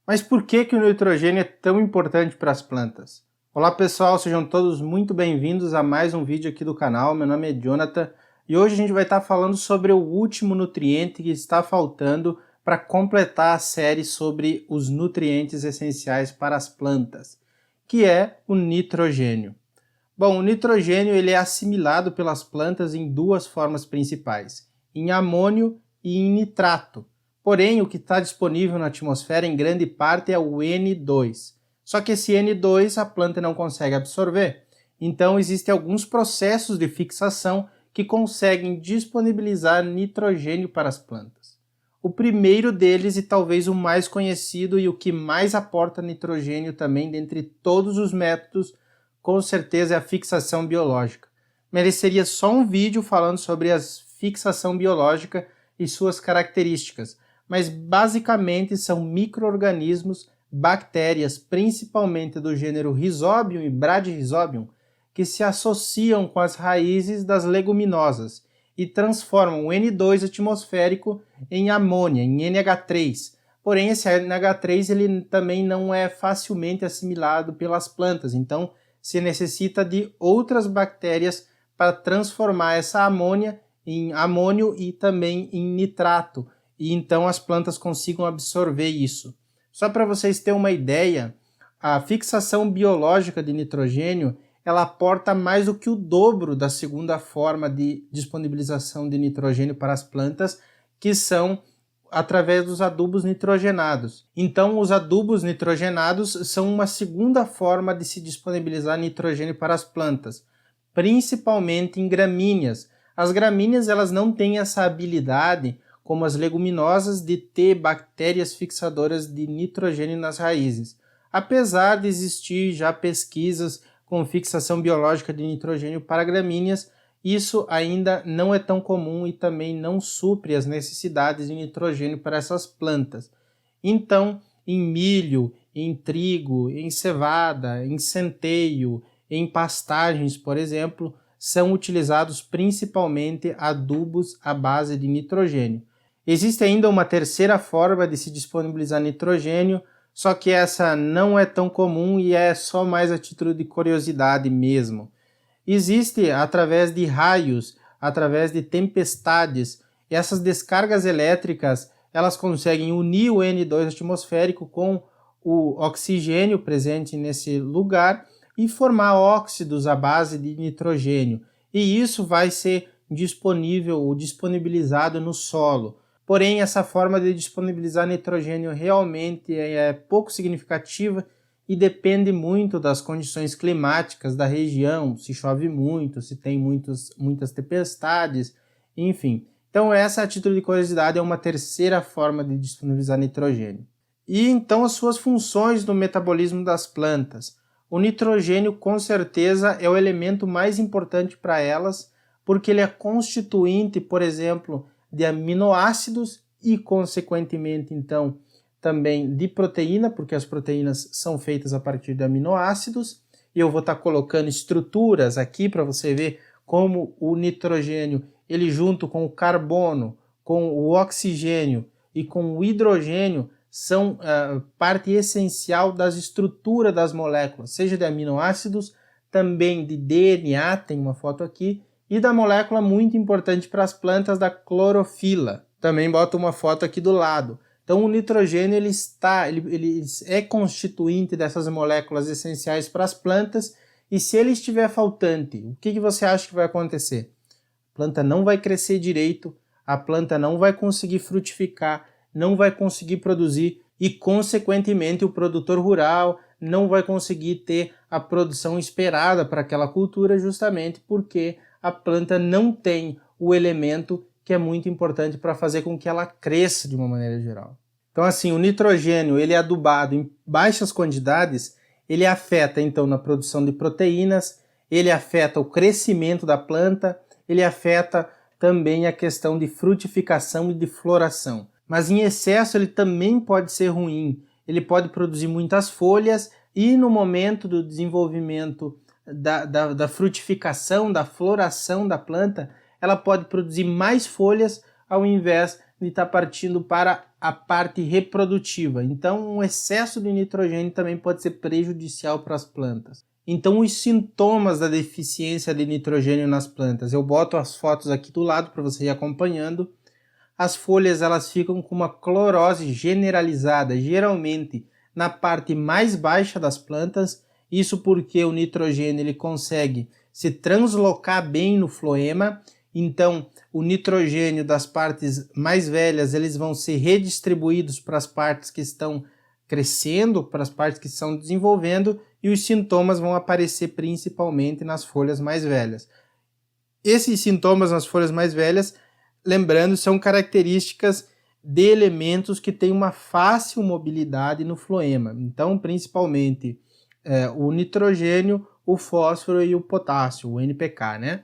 Mas por que o nitrogênio é tão importante para as plantas? Olá pessoal, sejam todos muito bem-vindos a mais um vídeo aqui do canal. Meu nome é Jonathan e hoje a gente vai estar falando sobre o último nutriente que está faltando para completar a série sobre os nutrientes essenciais para as plantas, que é o nitrogênio. Bom, o nitrogênio ele é assimilado pelas plantas em duas formas principais, em amônio e em nitrato. Porém, o que está disponível na atmosfera em grande parte é o N2. Só que esse N2 a planta não consegue absorver. Então, existem alguns processos de fixação que conseguem disponibilizar nitrogênio para as plantas. O primeiro deles, e talvez o mais conhecido e o que mais aporta nitrogênio também dentre todos os métodos, com certeza é a fixação biológica. Mereceria só um vídeo falando sobre a fixação biológica e suas características, mas basicamente são micro-organismos, bactérias, principalmente do gênero Rhizobium e Bradyrhizobium, que se associam com as raízes das leguminosas e transformam o N2 atmosférico em amônia, em NH3. Porém, esse NH3 ele também não é facilmente assimilado pelas plantas, então se necessita de outras bactérias para transformar essa amônia em amônio e também em nitrato, e então as plantas consigam absorver isso. Só para vocês terem uma ideia, a fixação biológica de nitrogênio ela aporta mais do que o dobro da segunda forma de disponibilização de nitrogênio para as plantas, que são através dos adubos nitrogenados. Então, os adubos nitrogenados são uma segunda forma de se disponibilizar nitrogênio para as plantas, principalmente em gramíneas. As gramíneas elas não têm essa habilidade como as leguminosas de ter bactérias fixadoras de nitrogênio nas raízes, apesar de existir já pesquisas com fixação biológica de nitrogênio para gramíneas. Isso ainda não é tão comum e também não supre as necessidades de nitrogênio para essas plantas. Então, em milho, em trigo, em cevada, em centeio, em pastagens, por exemplo, são utilizados principalmente adubos à base de nitrogênio. Existe ainda uma terceira forma de se disponibilizar nitrogênio, só que essa não é tão comum e é só mais a título de curiosidade mesmo. Existe através de raios, através de tempestades, e essas descargas elétricas elas conseguem unir o N2 atmosférico com o oxigênio presente nesse lugar e formar óxidos à base de nitrogênio. E isso vai ser disponível ou disponibilizado no solo. Porém, essa forma de disponibilizar nitrogênio realmente é pouco significativa e depende muito das condições climáticas da região, se chove muito, se tem muitas tempestades, enfim. Então essa, a título de curiosidade, é uma terceira forma de disponibilizar nitrogênio. E então as suas funções no metabolismo das plantas. O nitrogênio com certeza é o elemento mais importante para elas, porque ele é constituinte, por exemplo, de aminoácidos e, consequentemente, então, também de proteína, porque as proteínas são feitas a partir de aminoácidos. E eu vou estar colocando estruturas aqui para você ver como o nitrogênio, ele junto com o carbono, com o oxigênio e com o hidrogênio, são parte essencial das estruturas das moléculas, seja de aminoácidos, também de DNA, tem uma foto aqui, e da molécula muito importante para as plantas da clorofila. Também boto uma foto aqui do lado. Então o nitrogênio ele é constituinte dessas moléculas essenciais para as plantas, e se ele estiver faltante, o que você acha que vai acontecer? A planta não vai crescer direito, a planta não vai conseguir frutificar, não vai conseguir produzir e, consequentemente, o produtor rural não vai conseguir ter a produção esperada para aquela cultura, justamente porque a planta não tem o elemento que é muito importante para fazer com que ela cresça de uma maneira geral. Então, assim, o nitrogênio ele é adubado em baixas quantidades, ele afeta, então, na produção de proteínas, ele afeta o crescimento da planta, ele afeta também a questão de frutificação e de floração. Mas em excesso ele também pode ser ruim, ele pode produzir muitas folhas e no momento do desenvolvimento da frutificação, da floração da planta, ela pode produzir mais folhas ao invés ele está partindo para a parte reprodutiva. Então, um excesso de nitrogênio também pode ser prejudicial para as plantas. Então, os sintomas da deficiência de nitrogênio nas plantas. Eu boto as fotos aqui do lado para você ir acompanhando. As folhas elas ficam com uma clorose generalizada, geralmente na parte mais baixa das plantas. Isso porque o nitrogênio ele consegue se translocar bem no floema. Então, o nitrogênio das partes mais velhas eles vão ser redistribuídos para as partes que estão crescendo, para as partes que estão desenvolvendo, e os sintomas vão aparecer principalmente nas folhas mais velhas. Esses sintomas nas folhas mais velhas, lembrando, são características de elementos que têm uma fácil mobilidade no floema. Então, principalmente o nitrogênio, o fósforo e o potássio, o NPK, né?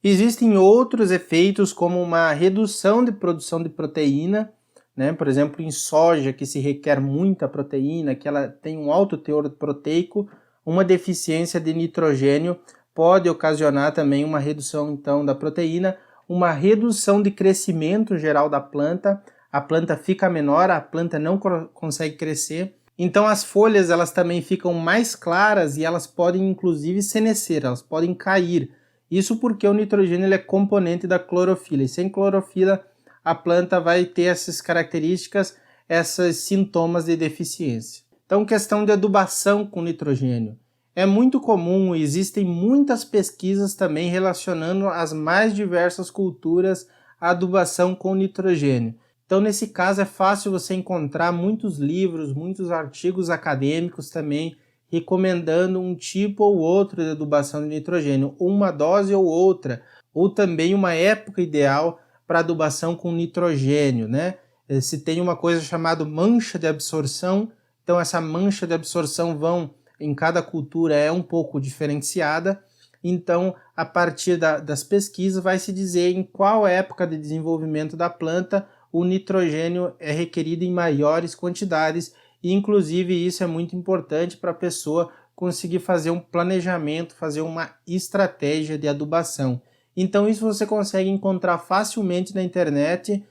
Existem outros efeitos, como uma redução de produção de proteína, né? Por exemplo, em soja, que se requer muita proteína, que ela tem um alto teor proteico, uma deficiência de nitrogênio pode ocasionar também uma redução então da proteína, uma redução de crescimento geral da planta, a planta fica menor, a planta não consegue crescer. Então as folhas elas também ficam mais claras e elas podem inclusive senescer, elas podem cair. Isso porque o nitrogênio ele é componente da clorofila, e sem clorofila a planta vai ter essas características, esses sintomas de deficiência. Então, questão de adubação com nitrogênio. É muito comum, existem muitas pesquisas também relacionando as mais diversas culturas à adubação com nitrogênio. Então, nesse caso, é fácil você encontrar muitos livros, muitos artigos acadêmicos também recomendando um tipo ou outro de adubação de nitrogênio, uma dose ou outra, ou também uma época ideal para adubação com nitrogênio, né? Se tem uma coisa chamada mancha de absorção, então essa mancha de absorção em cada cultura é um pouco diferenciada, então a partir das pesquisas vai se dizer em qual época de desenvolvimento da planta o nitrogênio é requerido em maiores quantidades, e inclusive isso é muito importante para a pessoa conseguir fazer um planejamento, fazer uma estratégia de adubação. Então isso você consegue encontrar facilmente na internet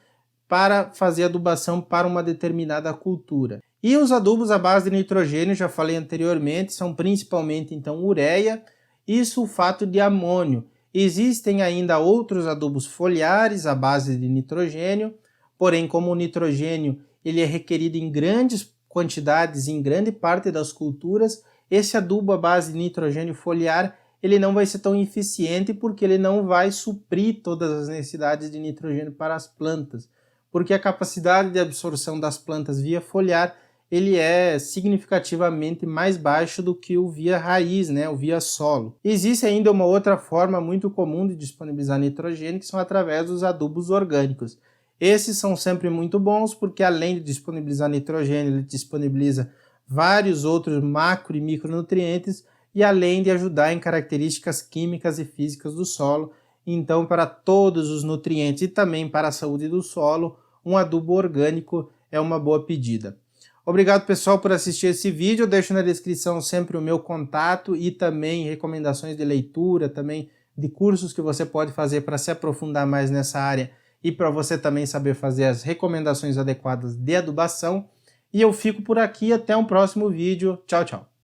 para fazer adubação para uma determinada cultura. E os adubos à base de nitrogênio, já falei anteriormente, são principalmente então ureia e sulfato de amônio. Existem ainda outros adubos foliares à base de nitrogênio, porém como o nitrogênio ele é requerido em grandes quantidades em grande parte das culturas, esse adubo à base de nitrogênio foliar ele não vai ser tão eficiente porque ele não vai suprir todas as necessidades de nitrogênio para as plantas, porque a capacidade de absorção das plantas via foliar ele é significativamente mais baixo do que o via raiz, né, o via solo. Existe ainda uma outra forma muito comum de disponibilizar nitrogênio, que são através dos adubos orgânicos. Esses são sempre muito bons porque além de disponibilizar nitrogênio, ele disponibiliza vários outros macro e micronutrientes e além de ajudar em características químicas e físicas do solo. Então, para todos os nutrientes e também para a saúde do solo, um adubo orgânico é uma boa pedida. Obrigado, pessoal, por assistir esse vídeo. Eu deixo na descrição sempre o meu contato e também recomendações de leitura, também de cursos que você pode fazer para se aprofundar mais nessa área e para você também saber fazer as recomendações adequadas de adubação. E eu fico por aqui, até um próximo vídeo. Tchau, tchau!